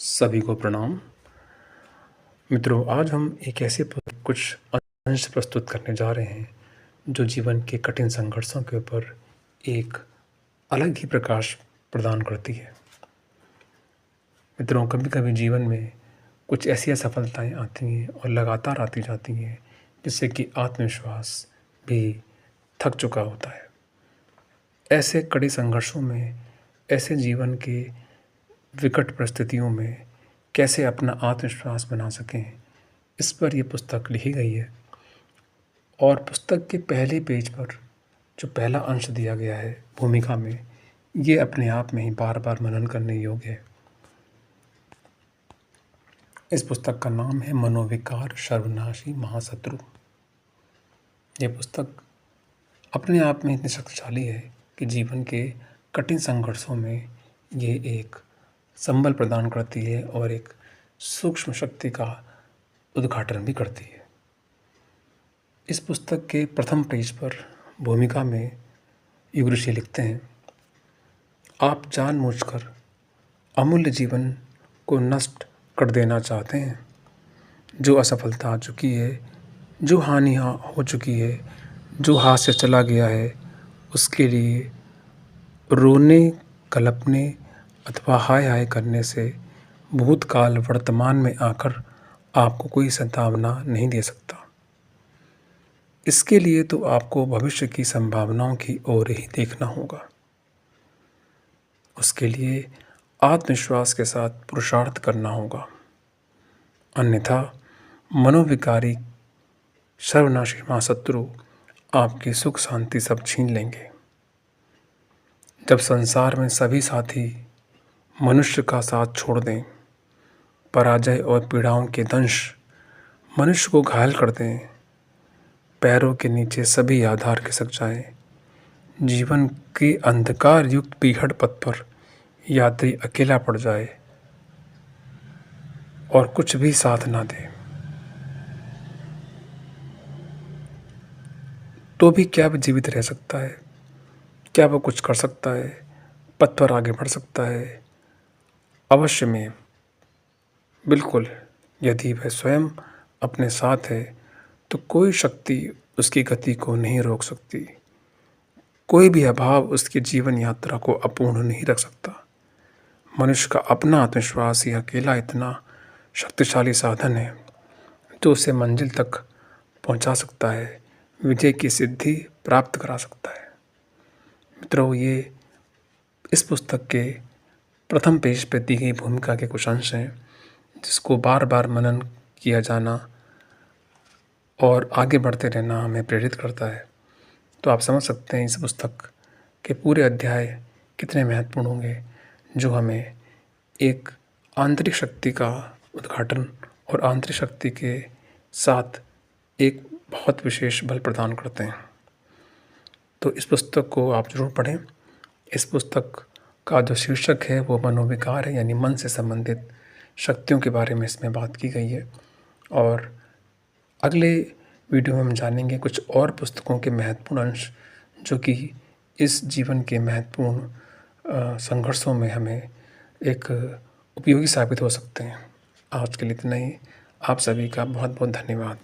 सभी को प्रणाम। मित्रों, आज हम एक ऐसे कुछ अंश प्रस्तुत करने जा रहे हैं जो जीवन के कठिन संघर्षों के ऊपर एक अलग ही प्रकाश प्रदान करती है। मित्रों, कभी-कभी जीवन में कुछ ऐसी असफलताएं आती हैं और लगातार आती जाती हैं जिससे कि आत्मविश्वास भी थक चुका होता है। ऐसे कड़े संघर्षों में, ऐसे जीवन के विकट परिस्थितियों में कैसे अपना आत्मविश्वास बना सकें, इस पर ये पुस्तक लिखी गई है। और पुस्तक के पहले पेज पर जो पहला अंश दिया गया है भूमिका में, ये अपने आप में ही बार-बार मनन करने योग्य है। इस पुस्तक का नाम है मनोविकार सर्वनाशी महाशत्रु। ये पुस्तक अपने आप में इतनी शक्तिशाली है कि जीवन के कठिन संघर्षों में ये एक संबल प्रदान करती है और एक सूक्ष्म शक्ति का उद्घाटन भी करती है। इस पुस्तक के प्रथम पेज पर भूमिका में युग ऋषि लिखते हैं, आप जानबूझकर अमूल्य जीवन को नष्ट कर देना चाहते हैं। जो असफलता आ चुकी है, जो हानि हो चुकी है, जो हाथ से चला गया है, उसके लिए रोने, कलपने अथवा हाय हाय करने से भूतकाल वर्तमान में आकर आपको कोई संभावना नहीं दे सकता। इसके लिए तो आपको भविष्य की संभावनाओं की ओर ही देखना होगा। उसके लिए आत्मविश्वास के साथ पुरुषार्थ करना होगा, अन्यथा मनोविकारी सर्वनाशी महाशत्रु आपकी सुख शांति सब छीन लेंगे। जब संसार में सभी साथी मनुष्य का साथ छोड़ दें, पराजय और पीड़ाओं के दंश मनुष्य को घायल कर दें, पैरों के नीचे सभी आधार खिसक जाएं, जीवन के अंधकार युक्त पीहड़ पथ पर यात्री अकेला पड़ जाए और कुछ भी साथ ना दे, तो भी क्या वह जीवित रह सकता है? क्या वह कुछ कर सकता है? पथ पर आगे बढ़ सकता है? अवश्य में, बिल्कुल। यदि वह स्वयं अपने साथ है तो कोई शक्ति उसकी गति को नहीं रोक सकती। कोई भी अभाव उसकी जीवन यात्रा को अपूर्ण नहीं रख सकता। मनुष्य का अपना आत्मविश्वास ही अकेला इतना शक्तिशाली साधन है जो उसे मंजिल तक पहुंचा सकता है, विजय की सिद्धि प्राप्त करा सकता है। मित्रों, ये इस पुस्तक के प्रथम पेज पर दी गई भूमिका के कुछ अंश हैं जिसको बार बार मनन किया जाना और आगे बढ़ते रहना हमें प्रेरित करता है। तो आप समझ सकते हैं इस पुस्तक के पूरे अध्याय कितने महत्वपूर्ण होंगे, जो हमें एक आंतरिक शक्ति का उद्घाटन और आंतरिक शक्ति के साथ एक बहुत विशेष बल प्रदान करते हैं। तो इस पुस्तक को आप ज़रूर पढ़ें। इस पुस्तक का जो शीर्षक है वो मनोविकार है, यानी मन से संबंधित शक्तियों के बारे में इसमें बात की गई है। और अगले वीडियो में हम जानेंगे कुछ और पुस्तकों के महत्वपूर्ण अंश जो कि इस जीवन के महत्वपूर्ण संघर्षों में हमें एक उपयोगी साबित हो सकते हैं। आज के लिए इतना ही। आप सभी का बहुत बहुत धन्यवाद।